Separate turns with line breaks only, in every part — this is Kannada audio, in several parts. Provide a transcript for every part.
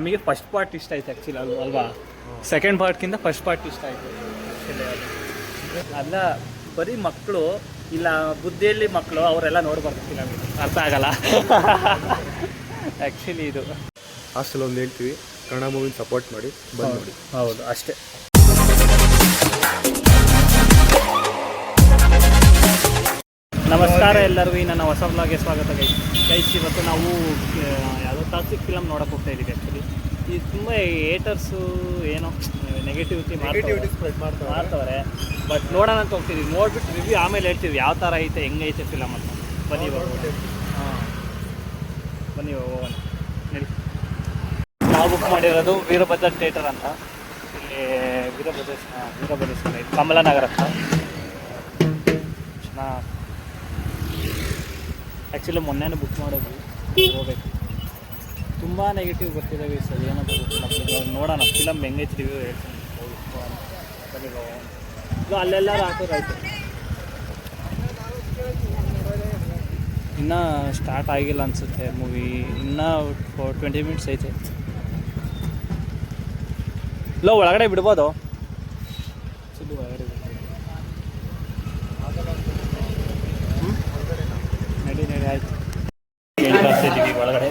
ನಮಗೆ ಫಸ್ಟ್ ಪಾರ್ಟ್ ಇಷ್ಟ ಆಯ್ತು ಆ್ಯಕ್ಚುಲಿ ಅಲ್ವಾ. ಸೆಕೆಂಡ್ ಪಾರ್ಟ್ಗಿಂತ ಫಸ್ಟ್ ಪಾರ್ಟ್ ಇಷ್ಟ ಆಯಿತು ಆ್ಯಕ್ಚುಲಿ. ಅಲ್ಲ ಬರೀ ಮಕ್ಕಳು ಇಲ್ಲ ಬುದ್ಧಿಯಲ್ಲಿ ಮಕ್ಕಳು ಅವರೆಲ್ಲ ನೋಡ್ಬಾರ್ದು ಫಿಲಮ್, ಅರ್ಥ ಆಗಲ್ಲ ಆ್ಯಕ್ಚುಲಿ. ಇದು
ಹಾಸ್ಟೆಲ್ ಒಂದು ಹೇಳ್ತೀವಿ, ಕನ್ನಡ ಮೂವಿನ ಸಪೋರ್ಟ್ ಮಾಡಿ ಬಂದು ನೋಡಿ.
ಹೌದು ಅಷ್ಟೇ. ನಮಸ್ಕಾರ ಎಲ್ಲರಿಗೂ, ನನ್ನ ಹೊಸ ಬ್ಲಾಗ್ಗೆ ಸ್ವಾಗತ ಗೈಸ್. ಇವತ್ತು ನಾವು ಯಾವುದೋ ಟಾಕ್ಸಿಕ್ ಫಿಲಮ್ ನೋಡೋಕೆ ಹೋಗ್ತಾ ಇದ್ದೀವಿ. ಆ್ಯಕ್ಚುಲಿ ಇದು ತುಂಬ ಏಟರ್ಸು ಏನೋ ನೆಗೆಟಿವಿಟಿ
ಸ್ಪ್ರೆಡ್
ಮಾಡ್ತವ್ರೆ. ಬಟ್ ನೋಡೋಣ ಅಂತ ಹೋಗ್ತಿದ್ದೀವಿ. ನೋಡ್ಬಿಟ್ಟು ರಿವ್ಯೂ ಆಮೇಲೆ ಹೇಳ್ತೀವಿ ಯಾವ ಥರ ಐತೆ, ಹೆಂಗೈತೆ ಫಿಲಮ್ ಅಂತ. ಬನ್ನಿ ಬನ್ನಿ ಹೋಗೋಣ. ನಾವು ಬುಕ್ ಮಾಡಿರೋದು ವೀರಭದ್ರ ಥಿಯೇಟರ್ ಅಂತ, ಇಲ್ಲಿ ವೀರಭದ್ರೇಶ್ವರ ಇದು ಕಮಲನಗರ ಹತ್ರ. ಚೆನ್ನಾಗಿ ಆ್ಯಕ್ಚುಲಿ ಮೊನ್ನೆನೇ ಬುಕ್ ಮಾಡೋದು, ಹೋಗ್ಬೇಕು. ತುಂಬ ನೆಗೆಟಿವ್ ಬರ್ತಿದ್ದಾವೆ ಸರ್, ಏನಂತ ಗೊತ್ತಿಲ್ಲ. ನೋಡೋಣ ಫಿಲಮ್ ಹೆಂಗೈತೆ ರಿವ್ಯೂ ಹೇಳ್ತೀನಿ. ಬನ್ನಿ ಇದು ಅಲ್ಲೆಲ್ಲರೂ ಹಾಕೋದಾಯ್ತು, ಇನ್ನೂ ಸ್ಟಾರ್ಟ್ ಆಗಿಲ್ಲ ಅನಿಸುತ್ತೆ ಮೂವಿ. ಇನ್ನೂ 20 ಮಿನಿಟ್ಸ್ ಐತೆ. ಇಲ್ಲ ಒಳಗಡೆ ಬಿಡ್ಬೋದು, ಒಳಗಡೆ ನಡಿ ಆಯಿತು. ಬರ್ತಿದ್ದೀವಿ ಒಳಗಡೆ,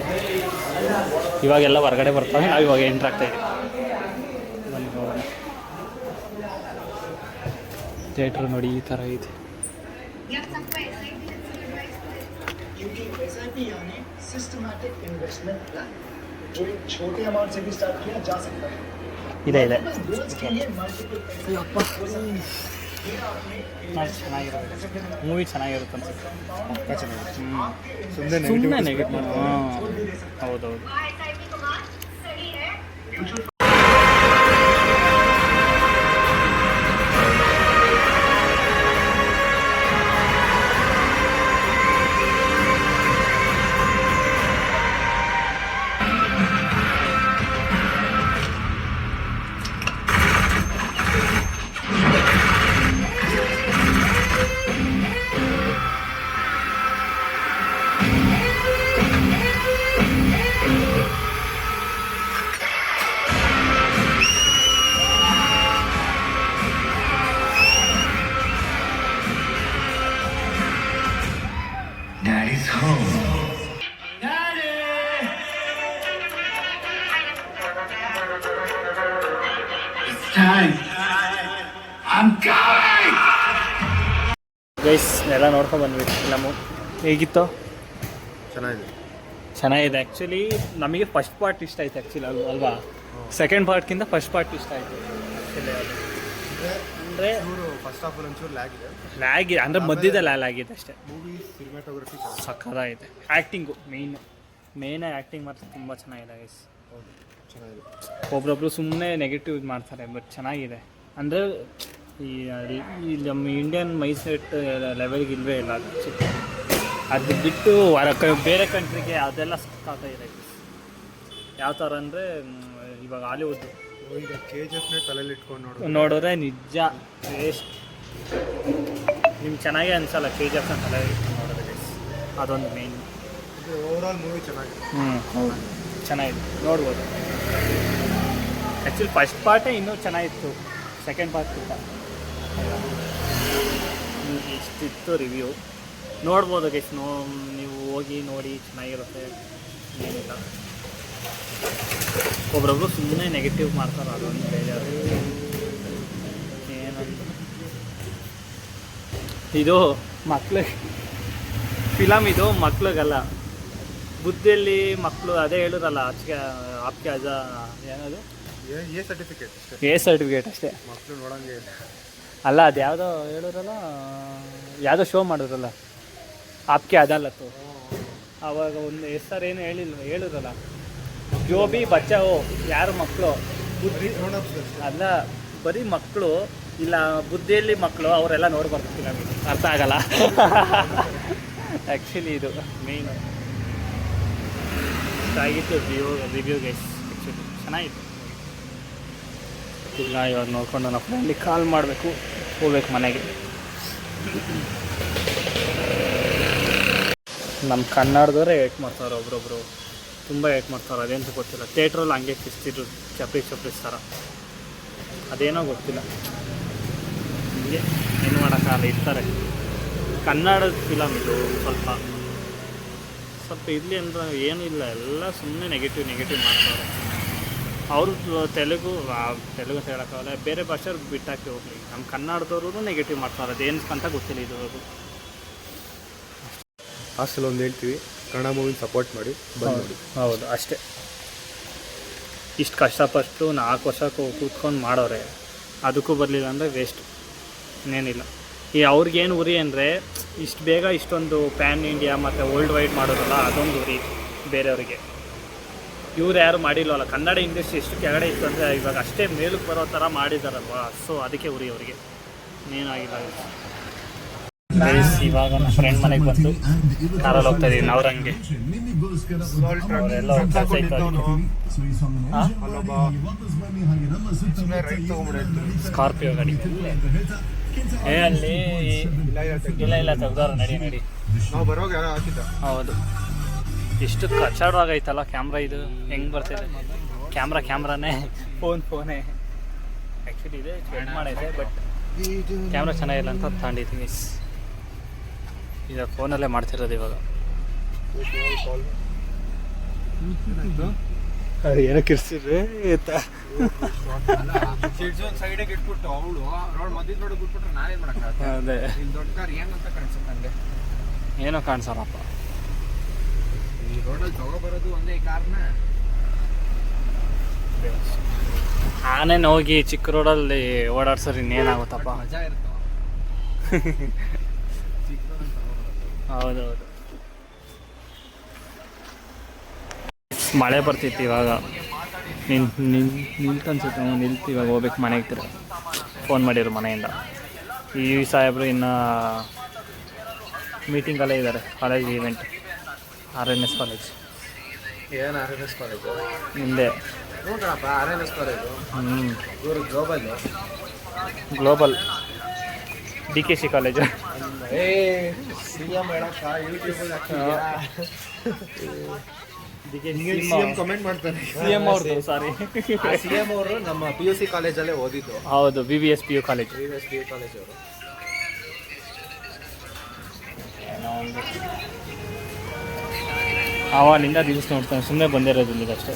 ಇವಾಗೆಲ್ಲ ಹೊರಗಡೆ ಬರ್ತಾವೆ, ನಾವು ಇವಾಗ ಎಂಟ್ರ್ ಆಗ್ತಾಯಿದ್ದೀವಿ. ಬನ್ನಿ ಹೋಗೋಣ. ಥಿಯೇಟ್ರ್ ನೋಡಿ ಈ ಥರ ಇದೆ. ಇದೆ ಚೆನ್ನಾಗಿರುತ್ತೆ ಮೂವಿ, ಚೆನ್ನಾಗಿರುತ್ತೆ ಅನ್ಸುತ್ತೆ. ಸುಮ್ಮನೆ ನೆಗೆಟಿವ್. ಹೌದೌದು.
Daddy's home. Daddy! It's time. I'm coming!
Guys ಎಲ್ಲ ನೋಡ್ಕೊಂಡು ಬಂದ್ವಿ ಫಿಲಮು. ಹೇಗಿತ್ತು? ಚೆನ್ನಾಗಿದೆ ಆ್ಯಕ್ಚುಲಿ. ನಮಗೆ ಫಸ್ಟ್ ಪಾರ್ಟ್ ಇಷ್ಟ ಆಯ್ತು ಆ್ಯಕ್ಚುಲಿ ಅಲ್ವಾ. ಸೆಕೆಂಡ್ ಪಾರ್ಟ್ಗಿಂತ ಫಸ್ಟ್ ಪಾರ್ಟ್ ಇಷ್ಟ ಆಯಿತು ಆ್ಯಕ್ಚುಲಿ. ಅದು ಅಂದರೆ
ಫಸ್ಟ್ ಆಫ್ ಆಲ್ ಒಂಚೂರು
ಲ್ಯಾಗ್ ಇದೆ, ಅಂದರೆ ಮಧ್ಯದಲ್ಲಿ ಲ್ಯಾಗ್ ಇದೆ ಅಷ್ಟೇ.
ಮೂವಿ ಸಿನಿಮಾಟೋಗ್ರಫಿ
ಸಕ್ಕತ್ತಾಗಿದೆ. ಆ್ಯಕ್ಟಿಂಗು ಮೇನ್ ಆ್ಯಕ್ಟಿಂಗ್ ಮಾತ್ರ ತುಂಬ ಚೆನ್ನಾಗಿದೆ ಗೈಸ್.
ಚೆನ್ನಾಗಿದೆ.
ಒಬ್ರೊಬ್ರು ಸುಮ್ಮನೆ ನೆಗೆಟಿವ್ ಮಾಡ್ತಾರೆ, ಬಟ್ ಚೆನ್ನಾಗಿದೆ. ಅಂದರೆ ಈ ನಮ್ಮ ಇಂಡಿಯನ್ ಮೈಸೆಟ್ ಲೆವೆಲ್ಗೆ ಇಲ್ಲವೇ ಇಲ್ಲ ಅದು ಬಿಟ್ಟು ಬೇರೆ ಕಂಟ್ರಿಗೆ ಅದೆಲ್ಲ ಸಕ್ಕಾಗ್ತಾಯಿದೆ. ಯಾವ ಥರ ಅಂದರೆ ಇವಾಗ ಹಾಲಿವುಡ್
ಈಗ KGF ತಲೆಯಲ್ಲಿ ಇಟ್ಕೊಂಡು
ನೋಡಿದ್ರೆ ನಿಜ ವೇಸ್ಟ್. ನಿಮ್ಗೆ ಚೆನ್ನಾಗೇ ಅನಿಸಲ್ಲ KGF ತಲೆಯಲ್ಲಿ ಇಟ್ಕೊಂಡು ನೋಡಿದ್ರೆ. ಅದೊಂದು ಮೇನ್.
ಓವರಾಲ್ ಮೂವಿ ಚೆನ್ನಾಗಿದೆ.
ಹೌದು ಚೆನ್ನಾಗಿದೆ, ನೋಡ್ಬೋದು. ಆ್ಯಕ್ಚುಲಿ ಫಸ್ಟ್ ಪಾರ್ಟೇ ಇನ್ನೂ ಚೆನ್ನಾಗಿತ್ತು ಸೆಕೆಂಡ್ ಪಾರ್ಟ್ಗಿಂತ. ಇಷ್ಟಿತ್ತು ರಿವ್ಯೂ, ನೋಡ್ಬೋದು ಗೈಸ್. ನೀವು ಹೋಗಿ ನೋಡಿ, ಚೆನ್ನಾಗಿರುತ್ತೆ. ಏನಿಲ್ಲ, ಒಬ್ರೊಬ್ರು ಸುಮ್ಮನೆ ನೆಗೆಟಿವ್ ಮಾಡ್ತಾರೆ, ಅದೊಂದು ಬೇಜಾರು. ಏನಂತ ಇದು ಮಕ್ಳಿಗೆ ಫಿಲಮ್, ಇದು ಮಕ್ಳಿಗಲ್ಲ, ಬುದ್ಧಿಯಲ್ಲಿ ಮಕ್ಕಳು. ಅದೇ ಹೇಳಿದ್ರಲ್ಲ ಆಪ್ಕೆ ಅಜ ಏನದು ಎ ಸರ್ಟಿಫಿಕೇಟ್ ಅಷ್ಟೇ.
ಮಕ್ಕಳು ನೋಡಂಗೆ
ಅಲ್ಲ, ಅದು ಯಾವುದೋ ಹೇಳಿದ್ರಲ್ಲ, ಯಾವುದೋ ಶೋ ಮಾಡಿದ್ರಲ್ಲ ಆಪ್ಕೆ ಅದಾಲತ್ತು. ಆವಾಗ ಒಂದು ಹೆಸರು ಏನು ಹೇಳಿದ್ರಲ್ಲ, ಜೋ ಬಿ ಬಚಾವೋ, ಯಾರು ಮಕ್ಕಳು ಅಲ್ಲ ಬರೀ ಮಕ್ಕಳು ಇಲ್ಲ ಬುದ್ಧಿಯಲ್ಲಿ ಮಕ್ಕಳು ಅವರೆಲ್ಲ ನೋಡ್ಬಾರ್ದು ಫಿಲಮ್, ಅರ್ಥ ಆಗಲ್ಲ ಆ್ಯಕ್ಚುಲಿ. ಇದು ಮೇಯ್ನು ಆಗಿತ್ತು ರಿವ್ಯೂ ಗೈಸ್. ಆ್ಯಕ್ಚುಲಿ ಚೆನ್ನಾಗಿತ್ತು. ಈಗ ಇವಾಗ ನೋಡ್ಕೊಂಡು ನಮ್ಮ ಫ್ರೆಂಡಿಗೆ ಕಾಲ್ ಮಾಡಬೇಕು, ಹೋಗ್ಬೇಕು ಮನೆಗೆ. ನಮ್ಮ ಕನ್ನಡದವರೇ ವೇಟ್ ಮಾಡ್ತಾರೆ ಒಬ್ರೊಬ್ರು. ತುಂಬ ಏಟ್ ಮಾಡ್ತಾರೆ, ಅದೇಂತ ಗೊತ್ತಿಲ್ಲ. ಥಿಯೇಟ್ರಲ್ಲಿ ಹಂಗೆ ಕಿಸ್ತಿದ್ರು ಚಪ್ರಿ ಥರ, ಅದೇನೋ ಗೊತ್ತಿಲ್ಲ. ಹೀಗೆ ಏನು ಮಾಡೋಕ್ಕಾಗಲ್ಲ, ಇರ್ತಾರೆ. ಕನ್ನಡದ ಫಿಲಮ್ ಇದು ಸ್ವಲ್ಪ ಇರಲಿ ಅಂದ್ರೆ ಏನೂ ಇಲ್ಲ, ಎಲ್ಲ ಸುಮ್ಮನೆ ನೆಗೆಟಿವ್ ಮಾಡ್ತಾರೆ. ಅವರು ತೆಲುಗು ಅಂತ ಹೇಳೋಕ್ಕಾಗಲ್ಲ, ಬೇರೆ ಭಾಷೆಯವ್ರು ಬಿಟ್ಟಾಕಿ ಹೋಗಲಿ, ನಮ್ಮ ಕನ್ನಡದವ್ರು ನೆಗೆಟಿವ್ ಮಾಡ್ತಾರೆ, ಅದೇನು ಅಂತ ಗೊತ್ತಿಲ್ಲ ಇದುವರೆಗೂ.
ಲಾಸ್ಟಲ್ಲಿ ಒಂದು ಹೇಳ್ತೀವಿ, ಕನ್ನಡ ಮೂವಿನ ಸಪೋರ್ಟ್ ಮಾಡಿ ಬಂದು.
ಹೌದು, ಅಷ್ಟೇ. ಇಷ್ಟು ಕಷ್ಟಪಟ್ಟು 4 ವರ್ಷ ಕೂತ್ಕೊಂಡು ಮಾಡೋರೆ, ಅದಕ್ಕೂ ಬರಲಿಲ್ಲ ಅಂದರೆ ವೇಸ್ಟ್, ಇನ್ನೇನಿಲ್ಲ. ಈ ಅವ್ರಿಗೇನು ಉರಿ ಅಂದರೆ ಇಷ್ಟು ಬೇಗ ಇಷ್ಟೊಂದು ಪ್ಯಾನ್ ಇಂಡಿಯಾ ಮತ್ತು ವರ್ಲ್ಡ್ ವೈಡ್ ಮಾಡೋದಲ್ಲ, ಅದೊಂದು ಉರಿ ಬೇರೆಯವ್ರಿಗೆ. ಇವ್ರು ಯಾರು ಮಾಡಿಲ್ವಲ್ಲ, ಕನ್ನಡ ಇಂಡಸ್ಟ್ರಿ ಎಷ್ಟು ಕೆಳಗಡೆ ಇತ್ತು ಅಂದರೆ ಇವಾಗ ಅಷ್ಟೇ ಮೇಲಕ್ಕೆ ಬರೋ ಥರ ಮಾಡಿದಾರಲ್ವ, ಸೊ ಅದಕ್ಕೆ ಉರಿ ಅವರಿಗೆ, ಇನ್ನೇನಾಗಿಲ್ಲ. ಇವಾಗ ನನ್ನ ಫ್ರೆಂಡ್ ಮನೆಗೆ ಬಂದು ಕಾರಲ್ಲಿ ಹೋಗ್ತಾ ಇದೀವಿ ನವರಂಗೆ. ಅವರೆಲ್ಲ ಕೆಲಸ ಇತ್ತು, ಸ್ಕಾರ್ಪಿಯೋ ಗಾಡಿ. ಅಲ್ಲಿ ಇಲ್ಲ ತೆಗ್ದವ್ರು, ನಡಿ. ಹೌದು, ಎಷ್ಟು ಕಚ್ಚಾಡವಾಗೈತಲ್ಲ ಕ್ಯಾಮ್ರಾ. ಇದು ಹೆಂಗೆ ಬರ್ತಿದೆ ಕ್ಯಾಮ್ರಾನೇ, ಫೋನೇ ಆ್ಯಕ್ಚುಲಿ ಇದೆ, ಸ್ಪೆಂಡ್ ಮಾಡೈತೆ, ಬಟ್ ಕ್ಯಾಮ್ರಾ ಚೆನ್ನಾಗಿಲ್ಲ ಅಂತ ತಗೊಂಡಿದ್ದೀನಿ. ಈಗ ಫೋನಲ್ಲೇ ಮಾಡ್ತಿರೋದು ಇವಾಗ. ಏನೋ ಕಿರ್ಸಿದ್ರೆ ಅದೇ ಏನೋ ಕಾಣಿಸಲ್ಲಪ್ಪ. ಆನೇನು ಹೋಗಿ ಚಿಕ್ಕ ರೋಡಲ್ಲಿ ಓಡಾಡ್ಸೋರು ಇನ್ನೇನಾಗುತ್ತಪ್ಪ. ಹೌದೌದು, ಮಳೆ ಬರ್ತಿತ್ತು ಇವಾಗ. ನಿಲ್ತನ್ಸುತ್ತೆ, ಇವಾಗ ಹೋಗ್ಬೇಕು ಮನೆಗೆ. ಫೋನ್ ಮಾಡಿದ್ರು ಮನೆಯಿಂದ, ಈ ಸಾಹೇಬರು ಇನ್ನು ಮೀಟಿಂಗಲ್ಲೇ ಇದ್ದಾರೆ. College event, RNS college.
ಏನು RNS ಕಾಲೇಜು
ಹಿಂದೆ
ನೋಡ್ರಪ್ಪ, RNS ಕಾಲೇಜು. ಇವರು ಗ್ಲೋಬಲ್
DKC ಕಾಲೇಜು.
ಕಮೆಂಟ್ ಮಾಡ್ತಾರೆ.
CM ಅವ್ರದ್ದು, ಸಾರಿ,
CM ಅವರು ನಮ್ಮ PUC ಕಾಲೇಜಲ್ಲೇ ಓದಿದ್ದು.
ಹೌದು, VVS PU ಕಾಲೇಜ್.
ಕಾಲೇಜ್ ಅವರು
ಅವನಿಂದ ರೀಲ್ಸ್ ನೋಡ್ತಾನೆ, ಸುಮ್ಮನೆ ಬಂದಿರೋದು ಇಲ್ಲಿಗೆ ಅಷ್ಟೇ.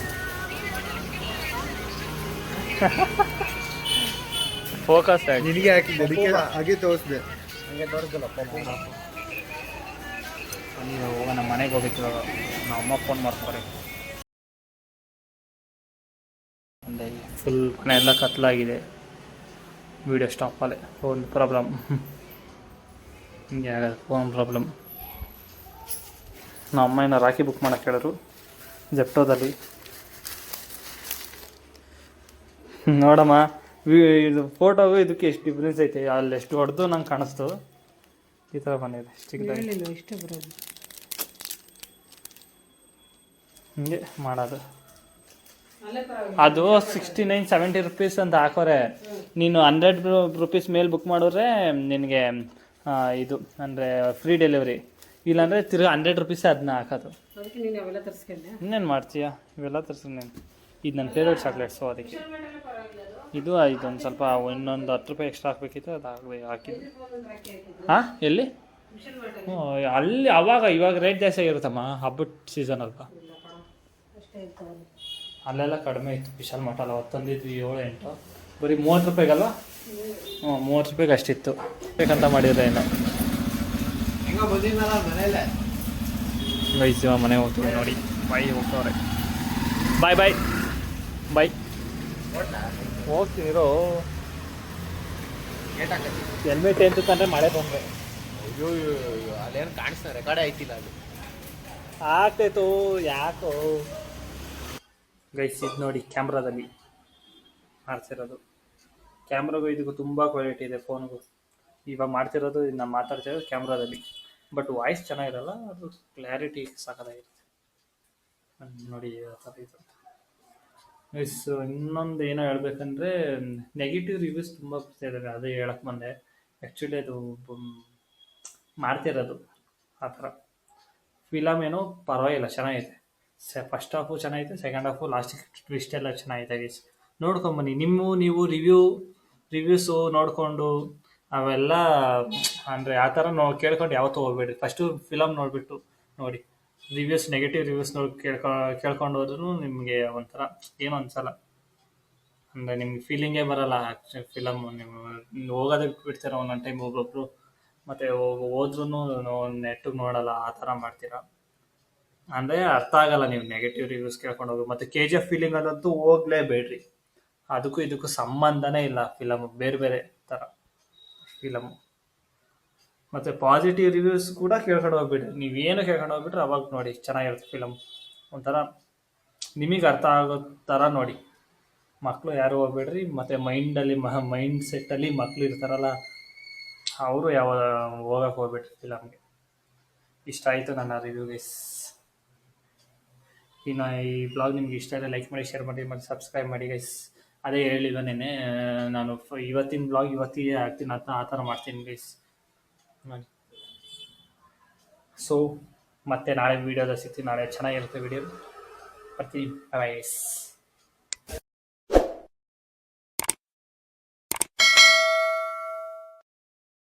ಫೋಕಸ್
ನಿನಗೆ ಹಾಕಿದ್ದೆ, ಹಾಗೆ ತೋರಿಸ್ದೆ.
ಹಂಗೆ ತೋರಿಸಲ್ಲಪ್ಪ. ಹೋಗೋಣ, ಮನೆಗೆ ಹೋಗ್ಬೇಕು ಇವಾಗ. ನಮ್ಮ ಅಮ್ಮ ಫೋನ್ ಮಾಡ್ತಾರೆ. ಫುಲ್ ಮನೆ ಎಲ್ಲ ಕತ್ಲಾಗಿದೆ, ವೀಡಿಯೋ ಸ್ಟಾಪಲ್ಲೇ. ಫೋನ್ ಪ್ರಾಬ್ಲಮ್, ಹಿಂಗೆ ಆಗೋದು ಫೋನ್ ಪ್ರಾಬ್ಲಮ್. ನಮ್ಮ ಅಮ್ಮ ಏನೋ ರಾಖಿ ಬುಕ್ ಮಾಡೋಕ್ಕೆ ಹೇಳಿದ್ರು ಜೆಪ್ಟೋದಲ್ಲಿ. ನೋಡಮ್ಮ, ಇದು ಫೋಟೋಗೂ ಇದಕ್ಕೆ ಎಷ್ಟು ಡಿಫ್ರೆನ್ಸ್ ಐತೆ. ಅಲ್ಲಿ ಎಷ್ಟು ಹೊಡೆದು ನಂಗೆ ಕಾಣಿಸ್ತು, ಈ ಥರ ಬಂದಿದೆ ಚಿಕ್ಕದಾಗಿ. ಹಿಂಗೆ ಮಾಡೋದು. ಅದು 69-70 rupees ಅಂತ ಹಾಕೋರೆ. ನೀನು 100 rupees ಮೇಲೆ ಬುಕ್ ಮಾಡಿದ್ರೆ ನಿನಗೆ ಇದು ಅಂದರೆ ಫ್ರೀ ಡೆಲಿವರಿ. ಇಲ್ಲಾಂದರೆ ತಿರ್ಗಿ 100 rupees ಅದನ್ನ ಹಾಕೋದು. ಇನ್ನೇನು ಮಾಡ್ತೀಯಾ, ಇವೆಲ್ಲ ತರಿಸ್ತೀನಿ. ಇದು ನನ್ನ ಫೇವ್ರೇಟ್ ಚಾಕ್ಲೇಟ್ಸು, ಅದಕ್ಕೆ ಇದೊಂದು ಸ್ವಲ್ಪ ಇನ್ನೊಂದು 10 ರೂಪಾಯಿ ಎಕ್ಸ್ಟ್ರಾ ಹಾಕಬೇಕಿತ್ತು, ಅದು ಹಾಕಿದ್ದು. ಹಾಂ, ಎಲ್ಲಿ? ಹ್ಞೂ, ಅಲ್ಲಿ ಇವಾಗ ರೇಟ್ ಜಾಸ್ತಿ ಆಗಿರುತ್ತಮ್ಮ, ಹಬ್ಬದ ಸೀಸನ್ ಅಲ್ವಾ. ಅಲ್ಲೆಲ್ಲ ಕಡಿಮೆ ಇತ್ತು. ವಿಶಾಲ್ ಮಠ ಅಲ್ಲ, ತಂದಿದ್ವಿ 7-8, ಬರೀ 30 ರೂಪಾಯಿಗಲ್ವ? ಹ್ಞೂ, 30 ರೂಪಾಯಿಗೆ ಅಷ್ಟಿತ್ತು. ಬೇಕಂತ ಮಾಡಿದ್ರೆ ಏನು ವಯಸ್ಸಿವ ಮನೆಗೆ ಹೋಗ್ತೀವಿ ನೋಡಿ. ಬಾಯ್ ಹೋಗ್ತವ್ರೆ. ಬಾಯ್ ಹೋಗ್ತೀನಿರೋ. ಹೆಲ್ಮೆಟ್ ಎಂತಂದ್ರೆ ಮಳೆ ಬಂದರೆ
ಅಲ್ಲೇನು ಕಾಣಿಸ್ತಾರೆ, ಕಡೆ ಐತಿಲ್ಲ ಅದು
ಆಗ್ತಾಯಿತ್ತು. ಯಾಕೋ ಗೈಸ್, ಇದು ನೋಡಿ ಕ್ಯಾಮ್ರಾದಲ್ಲಿ ಮಾಡ್ತಿರೋದು. ಕ್ಯಾಮ್ರಾಗೂ ಇದಕ್ಕೂ ತುಂಬ ಕ್ವಾಲಿಟಿ ಇದೆ ಫೋನ್ಗೂ. ಇವಾಗ ಮಾಡ್ತಿರೋದು, ನಾನು ಮಾತಾಡ್ತಿರೋದು ಕ್ಯಾಮ್ರಾದಲ್ಲಿ. ಬಟ್ ವಾಯ್ಸ್ ಚೆನ್ನಾಗಿರಲ್ಲ, ಅದು ಕ್ಲಾರಿಟಿ ಸಾಕಾಗಿರುತ್ತೆ ನೋಡಿ. ಆ ಥರ ಇದು ಗೈಸ್. ಇನ್ನೊಂದು ಏನೋ ಹೇಳ್ಬೇಕಂದ್ರೆ, ನೆಗೆಟಿವ್ ರಿವ್ಯೂಸ್ ತುಂಬ ಬರ್ತಾ ಇದ್ದಾವೆ, ಅದೇ ಹೇಳಕ್ಕೆ ಬಂದೆ. ಆ್ಯಕ್ಚುಲಿ ಅದು ಮಾಡ್ತಿರೋದು ಆ ಥರ. ಫಿಲಮ್ ಏನೋ ಪರವಾಗಿಲ್ಲ, ಚೆನ್ನಾಗೈತೆ. ಫಸ್ಟ್ ಹಾಫು ಚೆನ್ನಾಗಿತ್ತು, ಸೆಕೆಂಡ್ ಹಾಫು ಲಾಸ್ಟಿಗೆ ಟ್ವಿಸ್ಟ್ ಎಲ್ಲ ಚೆನ್ನಾಗಿದೆ ಗೈಸ್. ನೋಡ್ಕೊಂಬನ್ನಿ. ನೀವು ರಿವ್ಯೂಸು ನೋಡಿಕೊಂಡು ಅವೆಲ್ಲ ಅಂದರೆ ಆ ಥರ ಕೇಳ್ಕೊಂಡು ಯಾವತ್ತೂ ಹೋಗ್ಬೇಡಿ. ಫಸ್ಟು ಫಿಲಮ್ ನೋಡಿಬಿಟ್ಟು ನೋಡಿ. ನೆಗೆಟಿವ್ ರಿವ್ಯೂಸ್ ನೋಡಿ ಕೇಳ್ಕೊಂಡು ಹೋದ್ರೂ ನಿಮಗೆ ಒಂಥರ ಏನೋ ಅನ್ಸಲ್ಲ. ಅಂದರೆ ನಿಮ್ಗೆ ಫೀಲಿಂಗೇ ಬರಲ್ಲ ಫಿಲಮ್ಮು. ನೀವು ಹೋಗೋದಕ್ಕೆ ಬಿಡ್ತೀರ ಒಂದೊಂದು ಟೈಮ್ ಒಬ್ಬೊಬ್ರು, ಮತ್ತು ಹೋದ್ರೂ ನೆಟ್ಟಿಗೆ ನೋಡಲ್ಲ, ಆ ಥರ ಮಾಡ್ತೀರಾ. ಅಂದರೆ ಅರ್ಥ ಆಗಲ್ಲ ನೀವು ನೆಗೆಟಿವ್ ರಿವ್ಯೂಸ್ ಕೇಳ್ಕೊಂಡು ಹೋಗಿ. ಮತ್ತು KGF ಫೀಲಿಂಗಲ್ಲಂತೂ ಹೋಗಲೇಬೇಡ್ರಿ. ಅದಕ್ಕೂ ಇದಕ್ಕೂ ಸಂಬಂಧನೇ ಇಲ್ಲ. ಫಿಲಮು ಬೇರೆ ಬೇರೆ ಥರ ಫಿಲಮು. ಮತ್ತು ಪಾಸಿಟಿವ್ ರಿವ್ಯೂಸ್ ಕೂಡ ಕೇಳ್ಕೊಂಡು ಹೋಗ್ಬಿಡ್ರಿ. ನೀವೇನು ಕೇಳ್ಕೊಂಡು ಹೋಗ್ಬಿಟ್ರೆ ಅವಾಗ ನೋಡಿ ಚೆನ್ನಾಗಿರುತ್ತೆ ಫಿಲಮ್. ಒಂಥರ ನಿಮಗೆ ಅರ್ಥ ಆಗೋ ಥರ ನೋಡಿ. ಮಕ್ಕಳು ಯಾರು ಹೋಗ್ಬೇಡ್ರಿ. ಮತ್ತು ಮೈಂಡ್ ಸೆಟ್ಟಲ್ಲಿ ಮಕ್ಕಳು ಇರ್ತಾರಲ್ಲ, ಅವರು ಹೋಗಕ್ಕೆ ಹೋಗ್ಬೇಡ್ರಿ ಫಿಲಮ್ಗೆ. ಇಷ್ಟ ಆಯಿತು ನನ್ನ ರಿವ್ಯೂ ಗೈಸ್. ಇನ್ನು ಈ ಬ್ಲಾಗ್ ನಿಮ್ಗೆ ಇಷ್ಟ ಆದರೆ ಲೈಕ್ ಮಾಡಿ, ಶೇರ್ ಮಾಡಿ, ಮತ್ತು ಸಬ್ಸ್ಕ್ರೈಬ್ ಮಾಡಿ ಗೈಸ್. ಅದೇ ಹೇಳಿಲ್ಲ ನೆನ್ನೆ, ನಾನು ಇವತ್ತಿನ ಬ್ಲಾಗ್ ಇವತ್ತಿಗೆ ಹಾಕ್ತೀನಿ ಅಂತ ಆ ಥರ ಮಾಡ್ತೀನಿ ಗೈಸ್. ಸೊ ಮತ್ತೆ ನಾಳೆ ವೀಡಿಯೋದ ಸಿಗ್ತೀನಿ. ನಾಳೆ ಚೆನ್ನಾಗಿರುತ್ತೆ ವೀಡಿಯೋ. ಬರ್ತೀನಿ. Bye guys.